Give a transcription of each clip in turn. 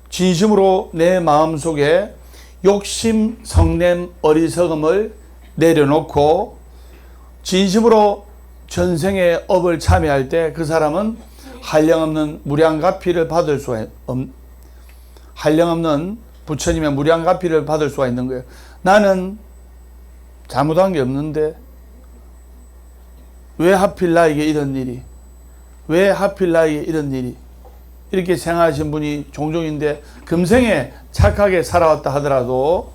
진심으로 내 마음속에 욕심, 성냄, 어리석음을 내려놓고 진심으로 전생의 업을 참여할 때 그 사람은 한량없는 무량가피를 받을 수가 한량없는 부처님의 무량가피를 받을 수가 있는 거예요. 나는 잘못한 게 없는데 왜 하필 나에게 이런 일이, 왜 하필 나에게 이런 일이, 이렇게 생각하신 분이 종종인데 금생에 착하게 살아왔다 하더라도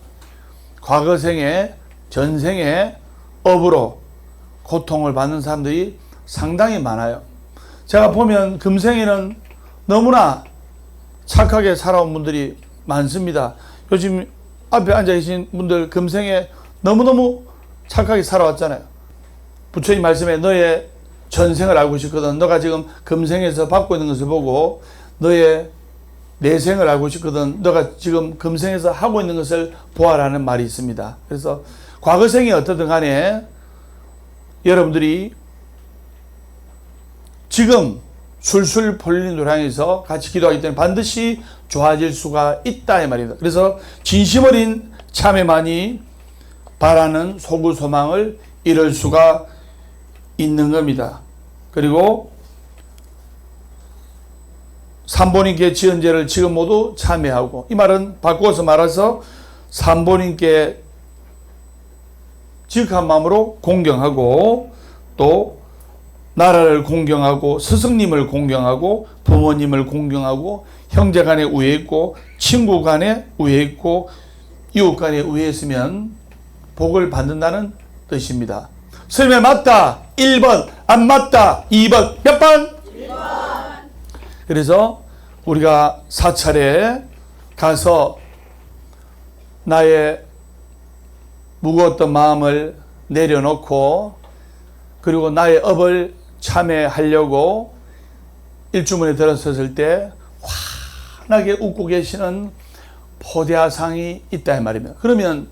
과거 생에, 전생에 업으로 고통을 받는 사람들이 상당히 많아요. 제가 보면 금생에는 너무나 착하게 살아온 분들이 많습니다. 요즘 앞에 앉아 계신 분들 금생에 너무너무 착하게 살아왔잖아요. 부처님 말씀에 너의 전생을 알고 싶거든. 너가 지금 금생에서 받고 있는 것을 보고 너의 내생을 알고 싶거든. 너가 지금 금생에서 하고 있는 것을 보아라는 말이 있습니다. 그래서 과거생이 어떻든 간에 여러분들이 지금 술술 풀리는 노량에서 같이 기도하기 때문에 반드시 좋아질 수가 있다 이 말입니다. 그래서 진심 어린 참회만이 바라는 소구 소망을 이룰 수가 있는 겁니다. 그리고 삼보님께 지은 죄를 지금 모두 참회하고, 이 말은 바꾸어서 말해서 삼보님께 지극한 마음으로 공경하고 또 나라를 공경하고 스승님을 공경하고 부모님을 공경하고 형제 간에 우애 있고 친구 간에 우애 있고 이웃 간에 우애 있으면 복을 받는다는 뜻입니다. 설명 맞다 1번, 안 맞다 2번, 몇 번? 1번. 그래서 우리가 사찰에 가서 나의 무거웠던 마음을 내려놓고 그리고 나의 업을 참회하려고 일주문에 들어섰을 때 환하게 웃고 계시는 포대하상이 있다 이 말입니다. 그러면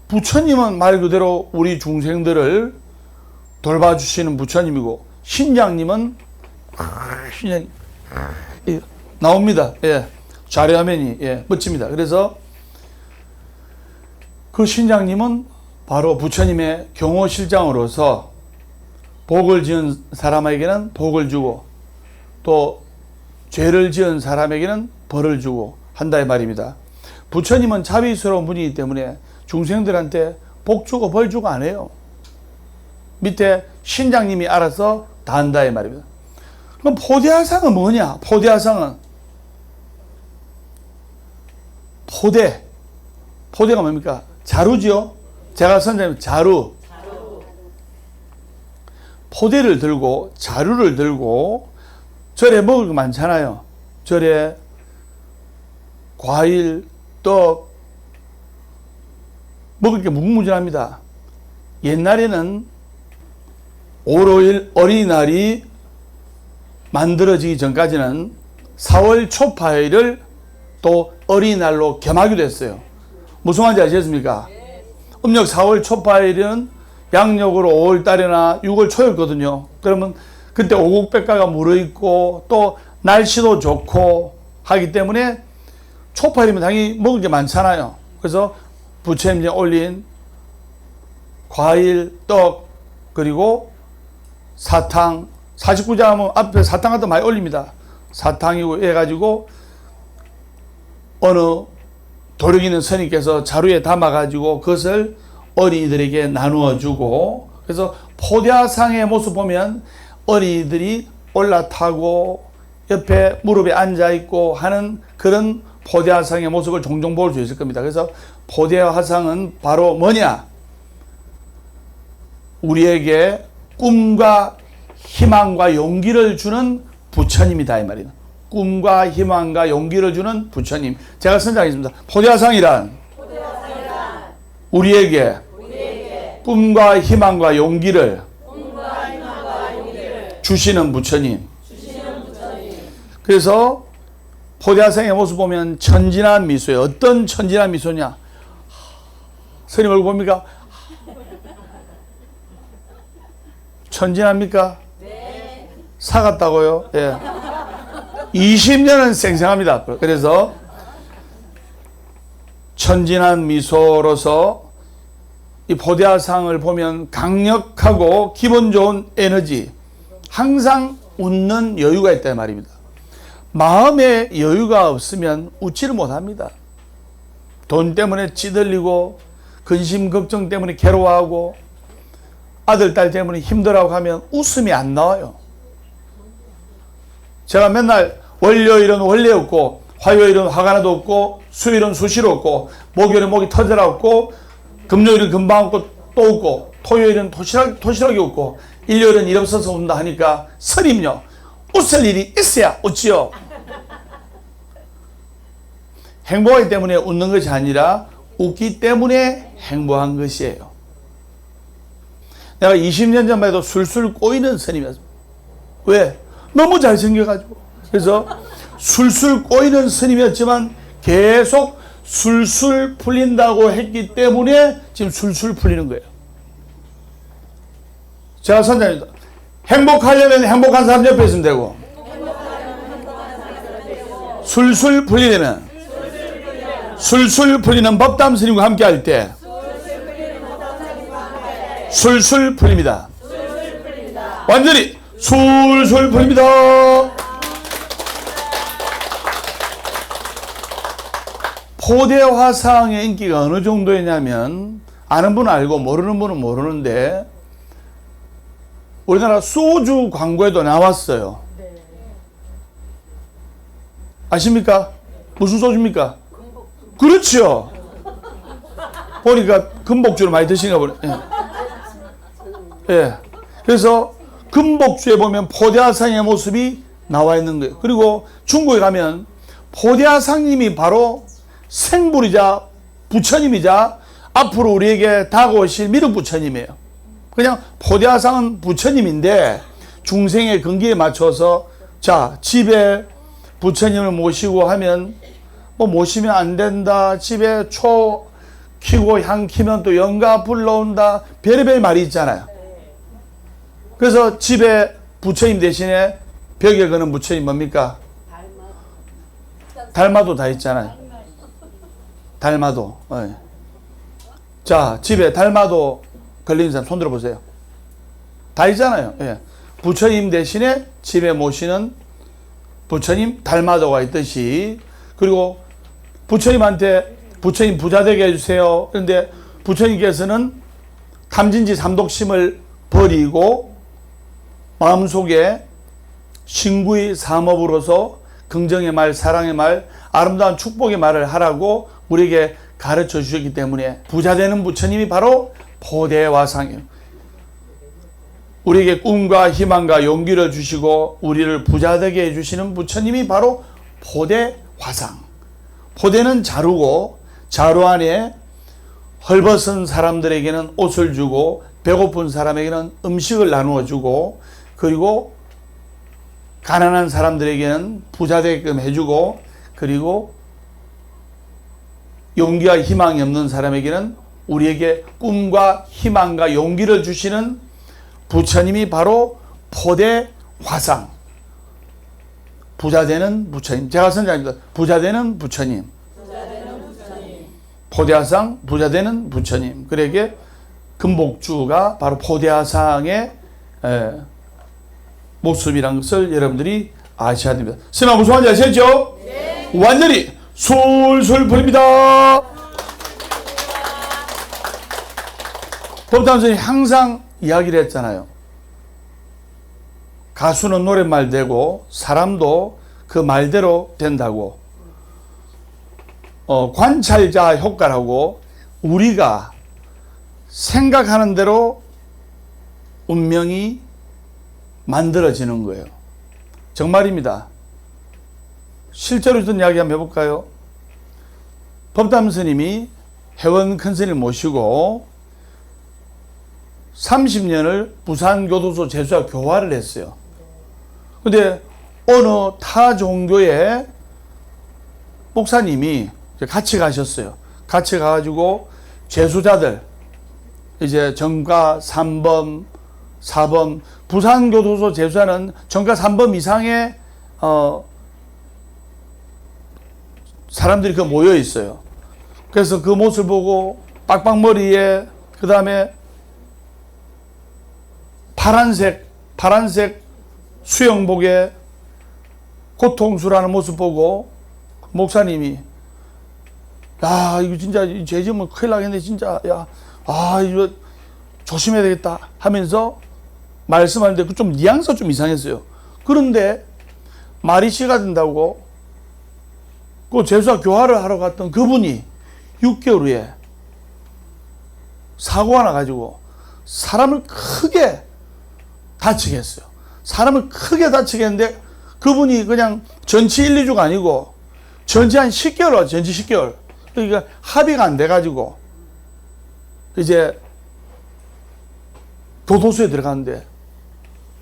부처님은 말 그대로 우리 중생들을 돌봐주시는 부처님이고 신장님은 신장 나옵니다. 예, 자료화면이 멋집니다. 그래서 그 신장님은 바로 부처님의 경호실장으로서 복을 지은 사람에게는 복을 주고 또 죄를 지은 사람에게는 벌을 주고 한다 이 말입니다. 부처님은 자비스러운 분이기 때문에 중생들한테 복 주고 벌 주고 안 해요. 밑에 신장님이 알아서 다 한다 이 말입니다. 그럼 포대하상은 뭐냐? 포대하상은 포대가 뭡니까? 자루지요? 제가 선생님 자루. 포대를 들고 자루를 들고 절에 먹을 거 많잖아요. 절에 과일, 떡 먹을 게 무궁무진합니다. 옛날에는 오로일 어린이날이 만들어지기 전까지는 4월 초파일을 또 어린이날로 겸하기도 했어요. 무슨 말인지 아시겠습니까? 음력 4월 초파일은 양력으로 5월 달이나 6월 초였거든요. 그러면 그때 오곡백과가 물어있고 또 날씨도 좋고 하기 때문에 초파일이면 당연히 먹을 게 많잖아요. 그래서 부처님이 올린 과일, 떡, 그리고 사탕, 49장 하면 앞에 사탕 같은 거 많이 올립니다. 사탕이고 해가지고 어느 도력 있는 스님께서 자루에 담아가지고 그것을 어린이들에게 나누어 주고, 그래서 포대하상의 모습 보면 어린이들이 올라타고 옆에 무릎에 앉아있고 하는 그런 포대하상의 모습을 종종 볼 수 있을 겁니다. 그래서 포대하상은 바로 뭐냐? 우리에게 꿈과 희망과 용기를 주는 부처님이다 이 말이에요. 꿈과 희망과 용기를 주는 부처님. 제가 선정하겠습니다. 포대하상이란 우리에게 꿈과 희망과 용기를 주시는 부처님. 그래서 포대화상의 모습 보면 천진한 미소예요. 어떤 천진한 미소냐? 스님 얼굴 봅니까? 천진합니까? 네. 사갔다고요? 예. 20년은 생생합니다. 그래서 천진한 미소로서 이 포대화상을 보면 강력하고 기분 좋은 에너지, 항상 웃는 여유가 있다 말입니다. 마음에 여유가 없으면 웃지를 못합니다. 돈 때문에 찌들리고 근심 걱정 때문에 괴로워하고 아들 딸 때문에 힘들어하고 하면 웃음이 안 나와요. 제가 맨날 월요일은 원래 없고 화요일은 화가 나도 없고 수요일은 수시로 없고 목요일은 목이 터져라 없고 금요일은 금방 없고 또 웃고 토요일은 토실하게 웃고 일요일은 일 없어서 운다 하니까 설임요. 웃을 일이 있어야 웃지요. 행복하기 때문에 웃는 것이 아니라 웃기 때문에 행복한 것이에요. 내가 20년 전만 해도 술술 꼬이는 스님이었습니다. 왜? 너무 잘생겨가지고. 그래서 술술 꼬이는 스님이었지만 계속 술술 풀린다고 했기 때문에 지금 술술 풀리는 거예요. 제가 선장입니다. 행복하려면 행복한 사람 옆에 있으면 되고, 술술 풀리려면 술술 풀리는 법담 스님과 함께 할 때 술술 풀립니다. 완전히 술술 풀립니다. 포대화상의 인기가 어느 정도였냐면 아는 분은 알고 모르는 분은 모르는데 우리나라 소주 광고에도 나왔어요. 아십니까? 무슨 소주입니까? 그렇죠. 보니까 금복주를 많이 드시나 보네. 예. 예. 그래서 금복주에 보면 포대화상의 모습이 나와 있는 거예요. 그리고 중국에 가면 포대화상님이 바로 생불이자 부처님이자 앞으로 우리에게 다가오실 미륵 부처님이에요. 그냥 포대화상은 부처님인데 중생의 근기에 맞춰서 자 집에 부처님을 모시고 하면 뭐 모시면 안 된다. 집에 초 키고 향 키면 또 영가 불러온다. 별의별 말이 있잖아요. 그래서 집에 부처님 대신에 벽에 거는 부처님 뭡니까? 달마도 다 있잖아요. 달마도. 네. 자, 집에 달마도 걸린 사람 손 들어보세요. 다 있잖아요. 예. 부처님 대신에 집에 모시는 부처님 달마도가 있듯이, 그리고 부처님한테 부처님 부자 되게 해주세요. 그런데 부처님께서는 탐진지 삼독심을 버리고 마음속에 신구의 삼업으로서 긍정의 말, 사랑의 말, 아름다운 축복의 말을 하라고 우리에게 가르쳐 주셨기 때문에 부자 되는 부처님이 바로 포대화상이에요. 우리에게 꿈과 희망과 용기를 주시고 우리를 부자 되게 해주시는 부처님이 바로 포대화상. 포대는 자루고 자루 안에 헐벗은 사람들에게는 옷을 주고 배고픈 사람에게는 음식을 나누어 주고 그리고 가난한 사람들에게는 부자 되게끔 해주고 그리고 용기와 희망이 없는 사람에게는 우리에게 꿈과 희망과 용기를 주시는 부처님이 바로 포대화상. 부자 되는 부처님. 제가 선장입니다. 부자 되는 부처님. 포대화상 부자 되는 부처님. 그에게 금복주가 바로 포대화상의 모습이라는 것을 여러분들이 아셔야 됩니다. 스님 무슨 말인지 아시겠죠? 네. 완전히 술술 풀립니다. 법담선이 항상 이야기를 했잖아요. 가수는 노랫말 되고 사람도 그 말대로 된다고. 관찰자 효과라고 우리가 생각하는 대로 운명이 만들어지는 거예요. 정말입니다. 실제로 있던 이야기 한번 해볼까요? 법담 스님이 회원 큰 스님 모시고 30년을 부산교도소 재수와 교화를 했어요. 근데 어느 타 종교의 목사님이 같이 가셨어요. 같이 가가지고 죄수자들, 이제 전과 3범, 4범, 부산교도소 죄수자는 전과 3범 이상의 사람들이 그 모여 있어요. 그래서 그 모습을 보고 빡빡머리에 그 다음에 파란색 수영복에 고통스러워하는 모습 보고 목사님이 야 이거 진짜 죄 지으면 큰일 나겠네 진짜 이거 조심해야 되겠다 하면서 말씀하는데 좀 뉘앙스가 좀 이상했어요. 그런데 말이 씨가 된다고 그 죄수와 교화를 하러 갔던 그분이 6개월 후에 사고가 나가지고 사람을 크게 다치게 했어요. 사람을 크게 다치게 했는데 그분이 그냥 전치 1, 2주가 아니고 전치 한 10개월 왔죠. 전치 10개월. 그러니까 합의가 안 돼가지고 이제 교도소에 들어갔는데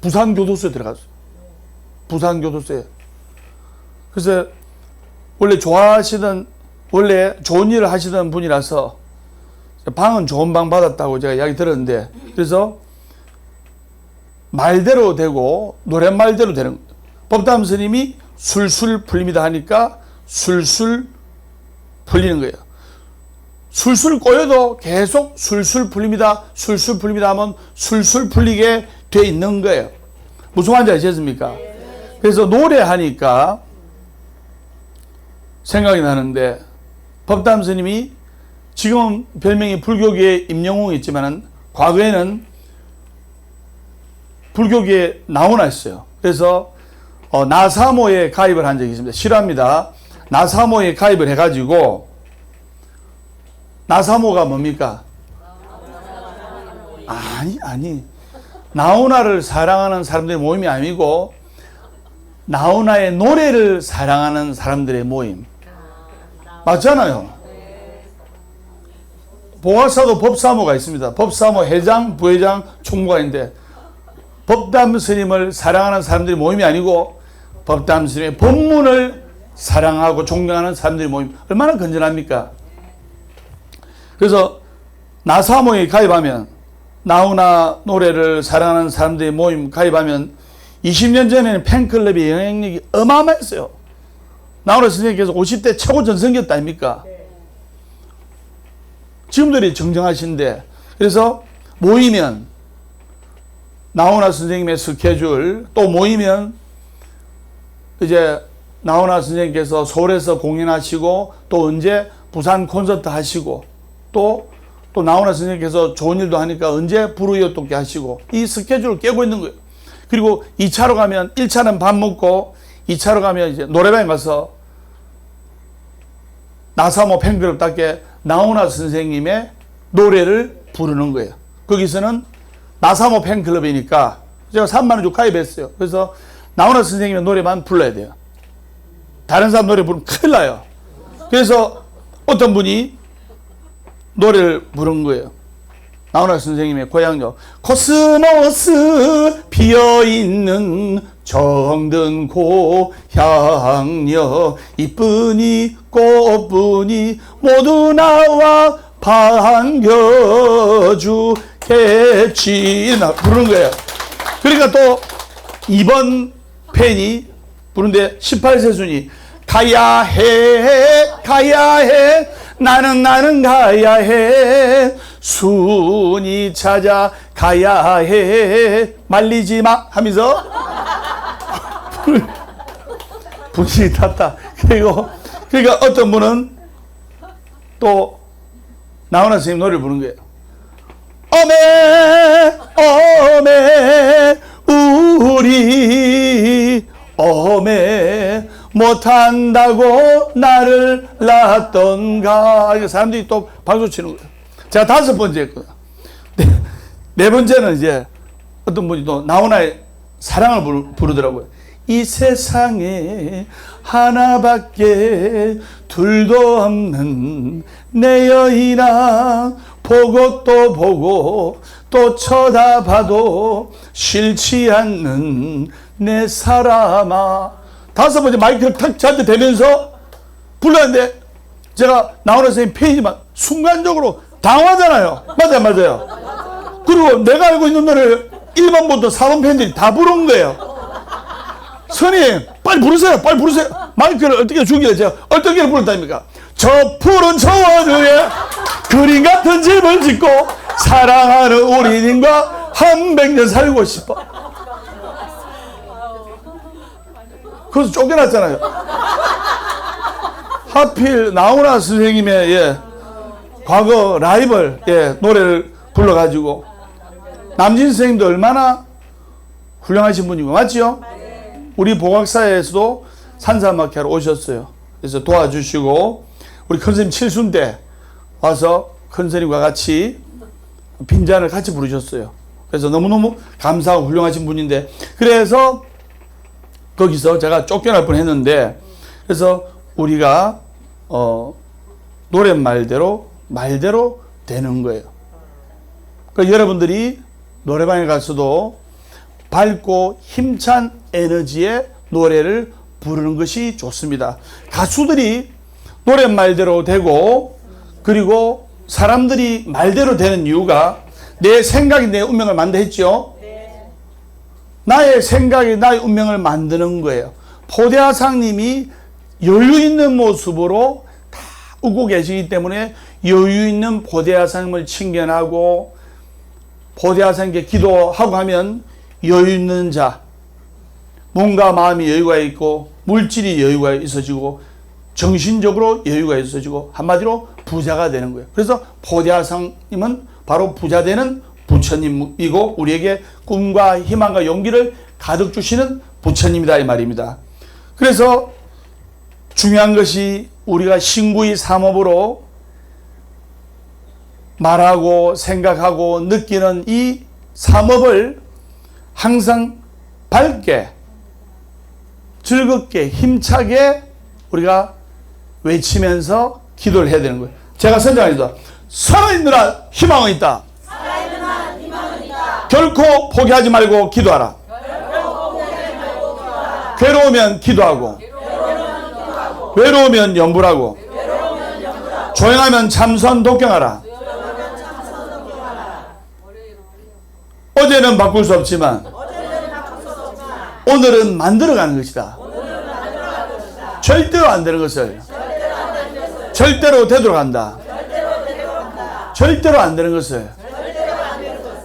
부산교도소에 들어갔어요. 부산교도소에. 그래서 원래 원래 좋은 일을 하시던 분이라서 방은 좋은 방 받았다고 제가 이야기 들었는데 그래서 말대로 되고 노랫말대로 되는 거예요. 법담 스님이 술술 풀립니다 하니까 술술 풀리는 거예요. 술술 꼬여도 계속 술술 풀립니다. 술술 풀립니다 하면 술술 풀리게 돼 있는 거예요. 무슨 말인지 아시겠습니까? 그래서 노래하니까 생각이 나는데 법담 스님이 지금 별명이 불교계의 임영웅이 있지만 과거에는 불교계에 나오나였어요. 그래서 나사모에 가입을 한 적이 있습니다. 싫어합니다. 나사모에 가입을 해가지고 나사모가 뭡니까? 아니 나훈아를 사랑하는 사람들의 모임이 아니고 나훈아의 노래를 사랑하는 사람들의 모임. 맞잖아요. 보화사도 법사모가 있습니다. 법사모 회장, 부회장, 총무가 있는데 법담 스님을 사랑하는 사람들의 모임이 아니고 법담 스님의 법문을 사랑하고 존경하는 사람들의 모임. 얼마나 건전합니까? 그래서 나사모에 가입하면 나훈아 노래를 사랑하는 사람들의 모임 가입하면 20년 전에는 팬클럽의 영향력이 어마어마했어요. 나훈아 선생님께서 50대 최고 전성기였다 아닙니까? 지금들이 정정하신데 그래서 모이면 나훈아 선생님의 스케줄 또 모이면 이제 나훈아 선생님께서 서울에서 공연하시고 또 언제 부산 콘서트 하시고 또 나훈아 선생님께서 좋은 일도 하니까 언제 불우이웃돕게 하시고 이 스케줄을 깨고 있는 거예요. 그리고 2차로 가면 1차는 밥 먹고 2차로 가면 이제 노래방에 가서 나사모 팬클럽답게 나훈아 선생님의 노래를 부르는 거예요. 거기서는 나사모 팬클럽이니까 제가 3만 원 주고 가입했어요. 그래서 나훈아 선생님의 노래만 불러야 돼요. 다른 사람 노래 부르면 큰일 나요. 그래서 어떤 분이 노래를 부른 거예요. 나훈아 선생님의 고향요. 코스모스 피어있는 정든 고향여 이쁘니 꽃분이 모두 나와 반겨주겠지 부르는 거예요. 그러니까 또 2번 팬이 부르는데 18세 순이 가야 해 나는 가야 해 순이 찾아 가야 해 말리지 마 하면서 분위기 탔다. 그러니까 어떤 분은 또 나훈아 선생님 노래를 부른 거예요. 어메 우리 어메 못한다고 나를 낳았던가. 사람들이 또 박수 치는 거예요. 제가 5번째 했거든요. 네 번째는 이제 어떤 분이 또 나훈아의 사랑을 부르더라고요. 이 세상에 하나밖에 둘도 없는 내 여인아 보고 또 쳐다봐도 싫지 않는 내 사람아. 다섯 번째 마이크를 탁 저한테 대면서 불렀는데 제가 나오는 선생님 페이지만 순간적으로 당황하잖아요. 맞아요, 맞아요. 그리고 내가 알고 있는 노래를 1번부터 4번 팬들이 다 부른 거예요. 선생님, 빨리 부르세요, 빨리 부르세요. 마이크를 어떻게 주길래 제가 어떻게 불렀다니까. 저 푸른 초원위에 그림 같은 집을 짓고 사랑하는 우리님과 한 100년 살고 싶어. 그래서 쫓겨났잖아요. 하필 나훈아 선생님의 과거 라이벌 노래를 불러가지고 남진 선생님도 얼마나 훌륭하신 분이고 맞죠? 우리 보각사에서도 산사음악회로 오셨어요. 그래서 도와주시고 우리 큰 선생님 칠순 때 와서 큰 선생님과 같이 빈잔을 같이 부르셨어요. 그래서 너무너무 감사하고 훌륭하신 분인데 그래서 거기서 제가 쫓겨날 뻔했는데 그래서 우리가 노랫말대로 되는 거예요. 그러니까 여러분들이 노래방에 가서도 밝고 힘찬 에너지의 노래를 부르는 것이 좋습니다. 가수들이 노랫말대로 되고 그리고 사람들이 말대로 되는 이유가 내 생각이 내 운명을 만든다 했죠. 나의 생각이 나의 운명을 만드는 거예요. 포대하상님이 여유 있는 모습으로 다 웃고 계시기 때문에 여유 있는 포대하상님을 칭견하고 포대하상님께 기도하고 하면 여유 있는 자, 몸과 마음이 여유가 있고 물질이 여유가 있어지고 정신적으로 여유가 있어지고 한마디로 부자가 되는 거예요. 그래서 포대하상님은 바로 부자 되는 부처님이고 우리에게 꿈과 희망과 용기를 가득 주시는 부처님이다 이 말입니다. 그래서 중요한 것이 우리가 신구의 삼업으로 말하고 생각하고 느끼는 이 삼업을 항상 밝게 즐겁게 힘차게 우리가 외치면서 기도를 해야 되는 거예요. 제가 선장합니다. 살아있는 한 희망은 있다. 결코 포기하지 말고 기도하라. 괴로우면 기도하고 외로우면 염불하고 조용하면 참선 독경하라. 어제는 바꿀 수 없지만 오늘은 만들어가는 것이다. 절대로 안 되는 것을 절대로 되도록 한다. 절대로 안 되는 것을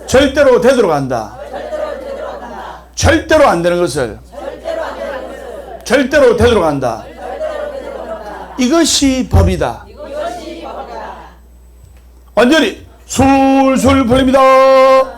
절대로 되도록 한다. 절대로 안 되는 것을 절대로 되도록 한다. 이것이 법이다. 완전히 술술 풀립니다.